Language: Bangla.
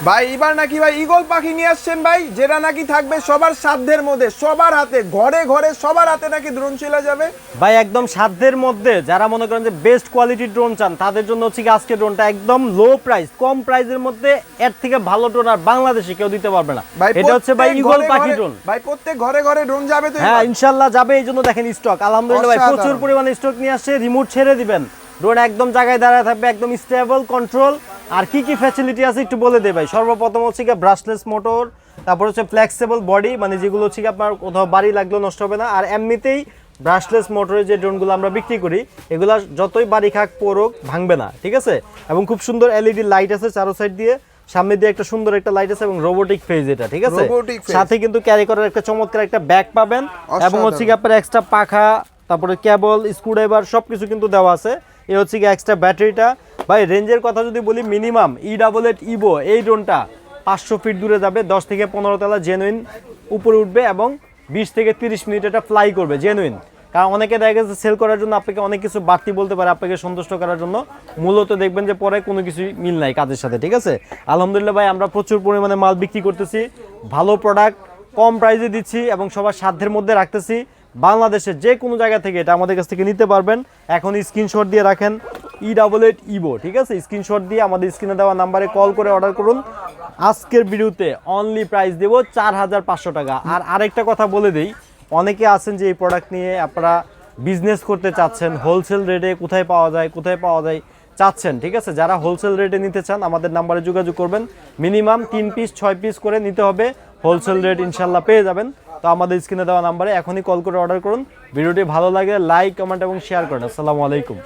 ভাই এবার নাকি ভাই ঈগল পাখি নিয়ে আসছেন ভাই, যেটা নাকি থাকবে সবার সাধ্যের মধ্যে, সবার হাতে, ঘরে ঘরে সবার হাতে নাকি ড্রোন চলে যাবে ভাই। একদম সাধ্যের মধ্যে, যারা মনে করেন যে বেস্ট কোয়ালিটির ড্রোন চান তাদের জন্য হচ্ছে কি আজকে ড্রোনটা একদম লো প্রাইস, কম প্রাইসের মধ্যে এর থেকে ভালো ড্রোন আর বাংলাদেশে কেউ দিতে পারবে না। এটা হচ্ছে ভাই ঈগল পাখি ড্রোন। ভাই প্রত্যেক ঘরে ঘরে ড্রোন যাবে তো? হ্যাঁ ইনশাআল্লাহ যাবে। এই জন্য দেখেন স্টক আলহামদুলিল্লাহ ভাই প্রচুর পরিমাণে স্টক নিয়ে আসছে। রিমোট ছেড়ে দিবেন, ড্রোন একদম জায়গায় দাঁড়ায় থাকবে, একদম স্টেবল কন্ট্রোল। আর কি কি ফ্যাসিলিটি আছে একটু বলে দে ভাই। সর্বপ্রথম হচ্ছে কি ব্রাশলেস মোটর, তারপর হচ্ছে ফ্লেক্সিবল বডি, মানে যেগুলো হচ্ছে কি আপনার কোথাও বাড়ি লাগলেও নষ্ট হবে না। আর এমনিতেই ব্রাশলেস মোটরের যে ড্রোনগুলো আমরা বিক্রি করি এগুলো যতই বাড়ি খাক পড়ুক ভাঙবে না, ঠিক আছে। এবং খুব সুন্দর এলইডি লাইট আছে চারো সাইড দিয়ে, সামনে দিয়ে একটা সুন্দর একটা লাইট আছে এবং রোবোটিক ফেজ এটা, ঠিক আছে। সাথে কিন্তু ক্যারি করার একটা চমৎকার একটা ব্যাগ পাবেন এবং হচ্ছে কি আপনার এক্সট্রা পাখা, তারপরে কেবল, স্ক্রুড্রাইভার সবকিছু কিন্তু দেওয়া আছে। এই হচ্ছে কি এক্সট্রা ব্যাটারিটা। ভাই রেঞ্জের কথা যদি বলি, মিনিমাম E88 ইভো এই ড্রোনটা 500 ফিট দূরে যাবে, 10 থেকে 15 তলা জেনুইন উপরে উঠবে এবং 20 থেকে 30 মিনিট এটা ফ্লাই করবে জেনুইন। কারণ অনেকে দেখা গেছে সেল করার জন্য আপনাকে অনেক কিছু বাড়তি বলতে পারে আপনাকে সন্তুষ্ট করার জন্য, মূলত দেখবেন যে পরে কোনো কিছুই মিল নাই কাজের সাথে, ঠিক আছে। আলহামদুলিল্লাহ ভাই আমরা প্রচুর পরিমাণে মাল বিক্রি করতেছি, ভালো প্রোডাক্ট কম প্রাইসে দিচ্ছি এবং সবার সাধ্যের মধ্যে রাখতেছি। বাংলাদেশের যে কোনো জায়গা থেকে এটা আমাদের কাছ থেকে নিতে পারবেন। এখন স্ক্রিনশট দিয়ে রাখেন E88 ইভো, ঠিক আছে। স্ক্রিনশট দিয়ে আমাদের স্ক্রিনে দেওয়া নাম্বারে কল করে অর্ডার করুন। আজকের ভিডিওতে অনলি প্রাইস দেব 4500 টাকা। আর আরেকটা কথা বলে দেই, অনেকে আছেন যে এই প্রোডাক্ট নিয়ে আপনারা বিজনেস করতে চাচ্ছেন, হোলসেল রেটে কোথায় পাওয়া যায় চাচ্ছেন, ঠিক আছে। যারা হোলসেল রেটে নিতে চান আমাদের নাম্বারে যোগাযোগ করবেন। মিনিমাম 3 পিস 6 পিস করে নিতে হবে, হোলসেল রেট ইনশাল্লাহ পেয়ে যাবেন। তো আমাদের স্ক্রিনে দেওয়া নাম্বারে এখনই কল করে অর্ডার করুন। ভিডিওটি ভালো লাগে লাইক, কমেন্ট এবং শেয়ার করেন। আসসালামু আলাইকুম।